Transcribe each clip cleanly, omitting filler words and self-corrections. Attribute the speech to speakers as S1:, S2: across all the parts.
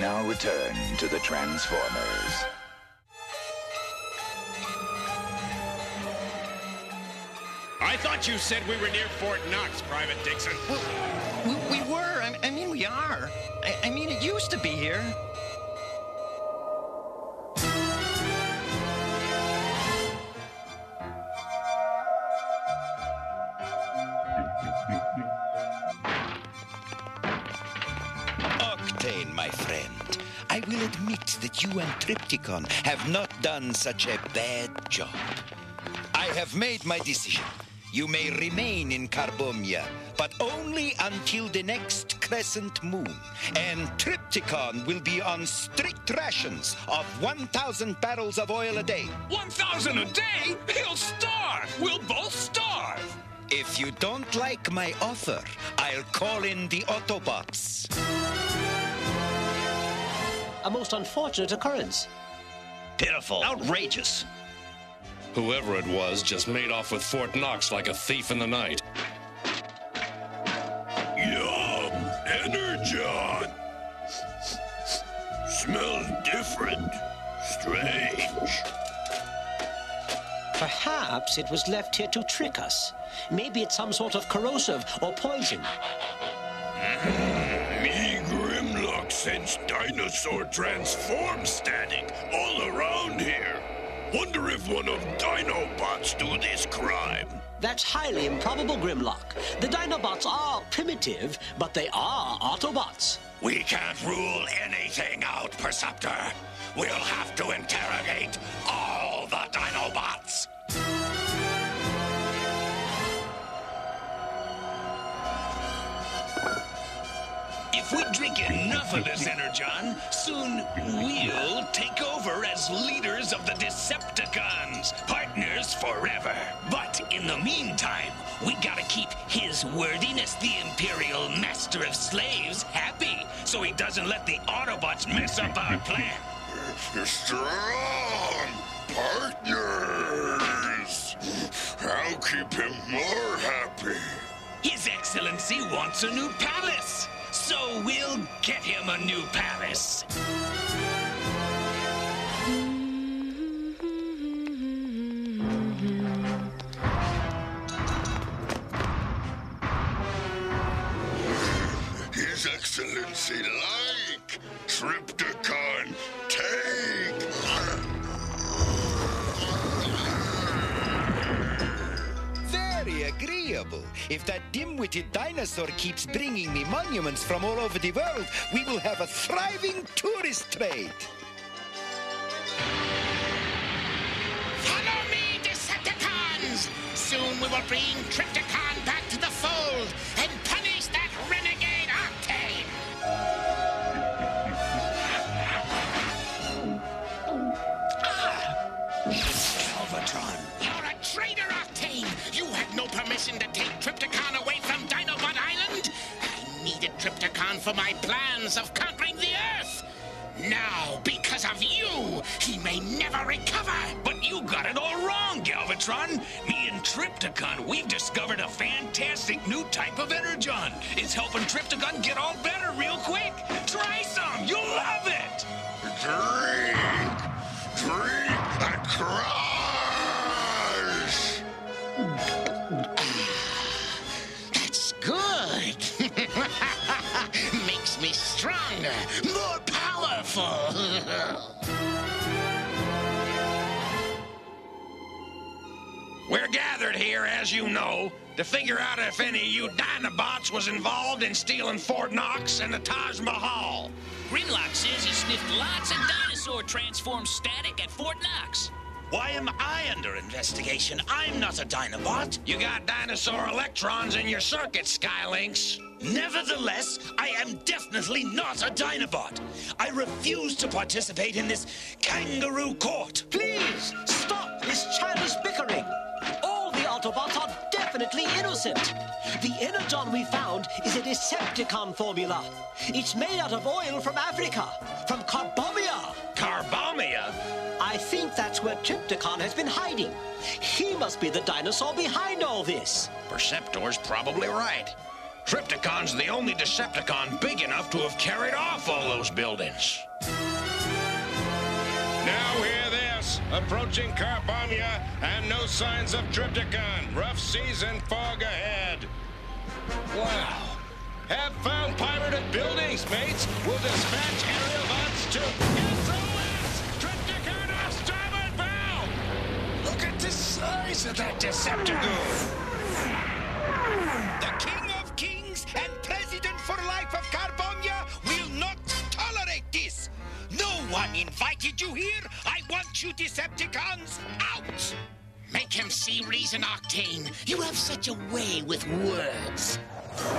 S1: now return to the Transformers.
S2: I thought you said we were near Fort Knox, Private Dixon.
S3: Well, we were. I mean, we are. I mean, it used to be here.
S4: Octane, my friend. I will admit that you and Trypticon have not done such a bad job. I have made my decision. You may remain in Carbomia, but only until the next crescent moon. And Trypticon will be on strict rations of 1,000 barrels of oil a day.
S2: 1,000 a day? He'll starve! We'll both starve!
S4: If you don't like my offer, I'll call in the Autobots.
S5: A most unfortunate occurrence.
S3: Pitiful. Outrageous.
S6: Whoever it was just made off with Fort Knox like a thief in the night.
S7: Yum! Energon! Smells different. Strange.
S5: Perhaps it was left here to trick us. Maybe it's some sort of corrosive or poison.
S7: Me Grimlock sense dinosaur transform static all around here. Wonder if one of Dinobots do this crime.
S5: That's highly improbable, Grimlock. The Dinobots are primitive, but they are Autobots.
S7: We can't rule anything out, Perceptor. We'll have to interrogate all the Dinobots.
S2: If we drink enough of this Energon, soon we'll take over as leaders of the Decepticons, partners forever. But in the meantime, we gotta keep His Worthiness, the Imperial Master of Slaves, happy, so he doesn't let the Autobots mess up our plan.
S7: Strong partners. I'll keep him more happy.
S2: His Excellency wants a new palace. So we'll get him a new palace.
S7: His Excellency like Trypticon, take.
S4: Very agreeable. If that dim-witted dinosaur keeps bringing me monuments from all over the world, we will have a thriving tourist trade.
S8: Follow me, Decepticons! Soon we will bring Trypticon back to the fold and punish that renegade Octane!
S2: Galvatron.
S8: You're a traitor, Octane! You had no permission to take Trypticon away from Dinobot Island! I needed Trypticon for my plans of conquering the Earth! Now, because of you, he may never recover!
S2: But you got it all wrong, Galvatron. Me and Trypticon, we've discovered a fantastic new type of Energon. It's helping Trypticon get all better real quick. Try some. You'll love it.
S7: Drink and crush.
S8: That's good! Makes me stronger, more powerful!
S2: We're gathered here, as you know, to figure out if any of you Dinobots was involved in stealing Fort Knox and the Taj Mahal.
S9: Grimlock says he sniffed lots of dinosaur transform static at Fort Knox.
S3: Why am I under investigation? I'm not a Dinobot.
S2: You got dinosaur electrons in your circuit, Skylinks.
S3: Nevertheless, I am definitely not a Dinobot. I refuse to participate in this kangaroo court.
S5: Please, stop this childish bickering. All the Autobots are definitely innocent. The Energon we found is a Decepticon formula. It's made out of oil from Africa, from Carbomia.
S2: Carbomia?
S5: I think that's where Trypticon has been hiding. He must be the dinosaur behind all this.
S2: Perceptor's probably right. Trypticon's the only Decepticon big enough to have carried off all those buildings.
S6: Now hear this. Approaching Carbonia and no signs of Trypticon. Rough seas and fog ahead. Wow. Have found pirated buildings, mates. We'll dispatch aerial bots to SOS! Trypticon off starboard bow!
S2: Look at the size of that Decepticon.
S4: The King of Kings and President for Life of Carbonia will not tolerate this. No one invited you here. I want you Decepticons out.
S8: Make him see reason, Octane. You have such a way with words.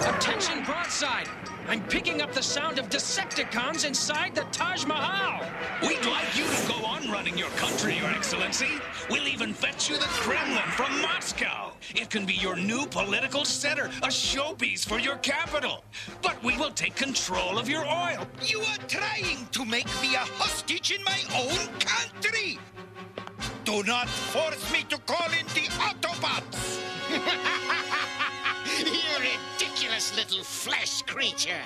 S9: Attention broadside! I'm picking up the sound of Decepticons inside the Taj Mahal!
S2: We'd like you to go on running your country, Your Excellency. We'll even fetch you the Kremlin from Moscow. It can be your new political center, a showpiece for your capital. But we will take control of your oil.
S4: You are trying to make me a hostage in my own country. Do not force me to call in the Autobots.
S8: You ridiculous little flesh creature.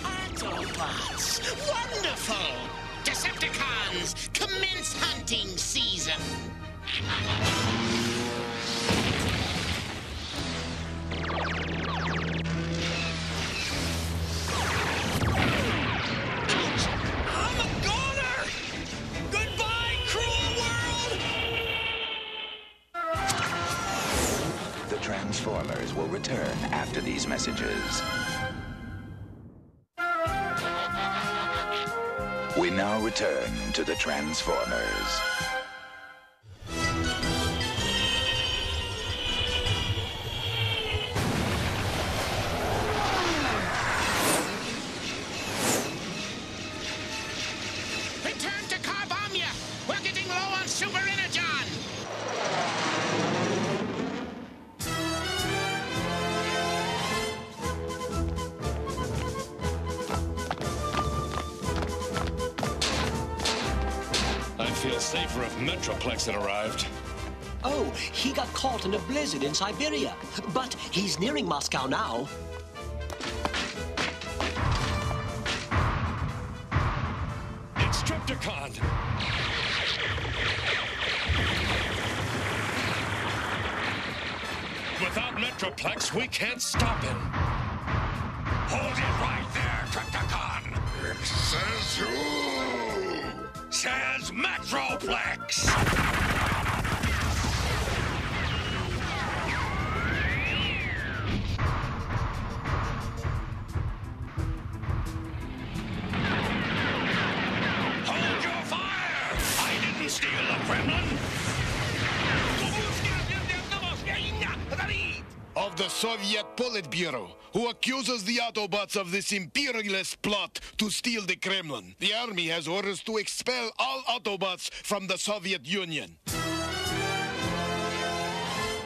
S8: Autobots! Wonderful! Decepticons, commence hunting season!
S2: I'm a goner! Goodbye, cruel world!
S1: The Transformers will return after these messages. We now return to the Transformers.
S8: Return to Carbonia! We're getting low on Super Energon!
S6: I'd feel safer if Metroplex had arrived.
S5: Oh, he got caught in a blizzard in Siberia. But he's nearing Moscow now.
S6: It's Trypticon! Without Metroplex, we can't stop him.
S2: Hold it right there, Trypticon!
S7: Says who?
S2: Says Metroplex! Hold your fire! I didn't steal the Kremlin!
S10: Of the Soviet Politburo, who accuses the Autobots of this imperialist plot to steal the Kremlin. The army has orders to expel all Autobots from the Soviet Union.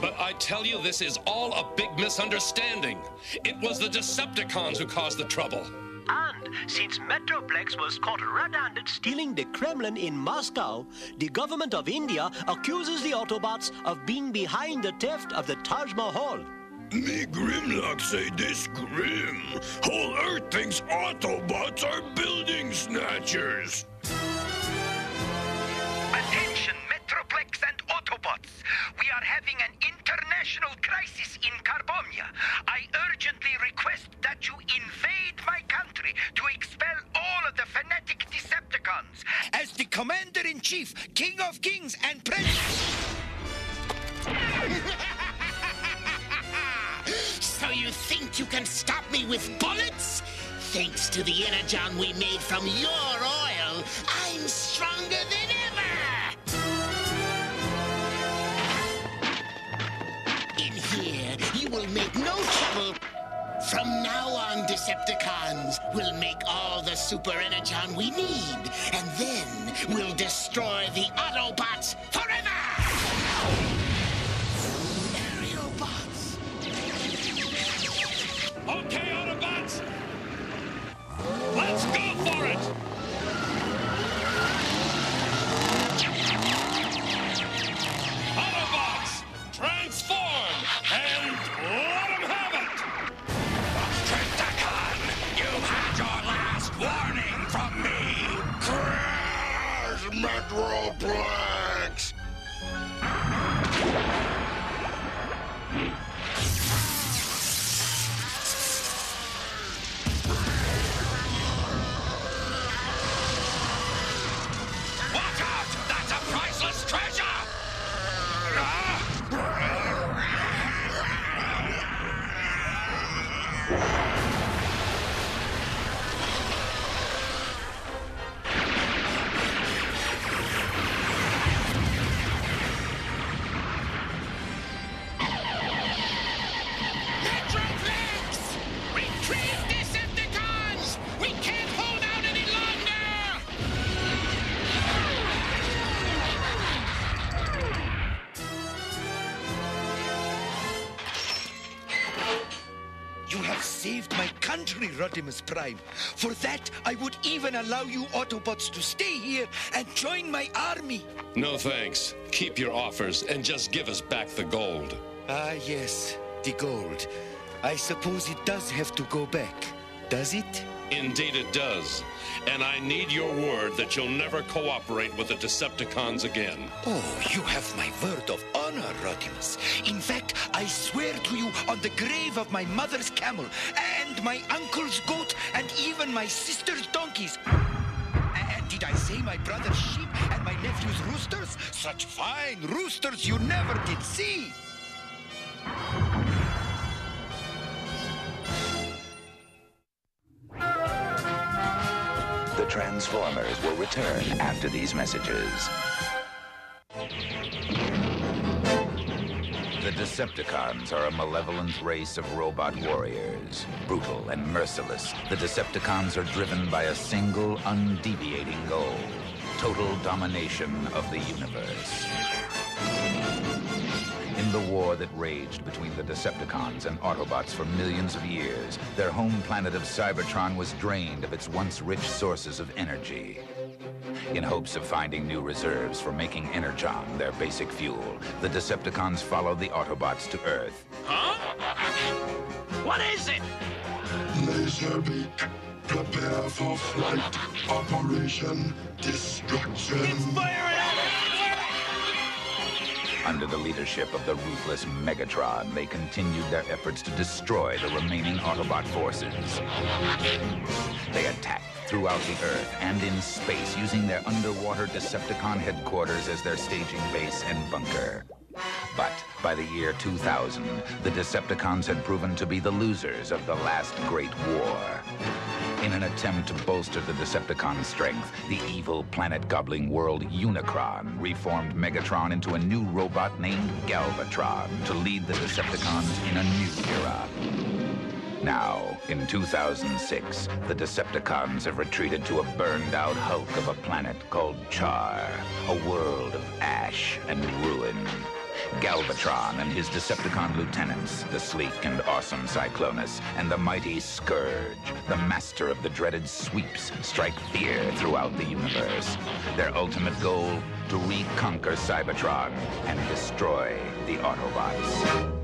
S6: But I tell you, this is all a big misunderstanding. It was the Decepticons who caused the trouble.
S5: And since Metroplex was caught red-handed stealing the Kremlin in Moscow, the government of India accuses the Autobots of being behind the theft of the Taj Mahal.
S7: Me Grimlock say this grim. Whole Earth thinks Autobots are building snatchers.
S4: Attention, Metroplex and Autobots. We are having an international crisis in Carbonia. I urgently request that you invade my country to expel all of the fanatic Decepticons. As the Commander-in-Chief, King of Kings, and President...
S8: So you think you can stop me with bullets? Thanks to the energon we made from your oil, I'm stronger than ever! In here, you will make no trouble. From now on, Decepticons, we'll make all the super energon we need, and then we'll destroy the Autobots forever! Aerial bots.
S6: Okay, Autobots! Let's
S7: from me! Crash, Metroplex!
S2: Watch out! That's a priceless treasure!
S8: Metroplex! Retrieve Decepticons! We can't hold out any longer!
S4: You have saved my country, Rodimus Prime. For that, I would even allow you Autobots to stay here and join my army.
S6: No thanks. Keep your offers and just give us back the gold.
S4: Ah, yes, the gold. I suppose it does have to go back, does it?
S6: Indeed it does. And I need your word that you'll never cooperate with the Decepticons again.
S4: Oh, you have my word of honor, Rodimus. In fact, I swear to you on the grave of my mother's camel, and my uncle's goat, and even my sister's donkeys. And did I say my brother's sheep and my nephew's roosters? Such fine roosters you never did see.
S1: The Transformers will return after these messages. The Decepticons are a malevolent race of robot warriors. Brutal and merciless, the Decepticons are driven by a single, undeviating goal: total domination of the universe. In the war that raged between the Decepticons and Autobots for millions of years, their home planet of Cybertron was drained of its once rich sources of energy. In hopes of finding new reserves for making Energon their basic fuel, the Decepticons followed the Autobots to Earth.
S8: Huh? What is it?
S7: Laserbeak, prepare for flight. Operation Destruction.
S1: Under the leadership of the ruthless Megatron, they continued their efforts to destroy the remaining Autobot forces. They attacked throughout the Earth and in space, using their underwater Decepticon headquarters as their staging base and bunker. But by the year 2000, the Decepticons had proven to be the losers of the last great war. In an attempt to bolster the Decepticon strength, the evil planet-gobbling world Unicron reformed Megatron into a new robot named Galvatron to lead the Decepticons in a new era. Now, in 2006, the Decepticons have retreated to a burned-out hulk of a planet called Char, a world of ash and ruin. Galvatron and his Decepticon lieutenants, the sleek and awesome Cyclonus, and the mighty Scourge, the master of the dreaded sweeps, strike fear throughout the universe. Their ultimate goal, to reconquer Cybertron and destroy the Autobots.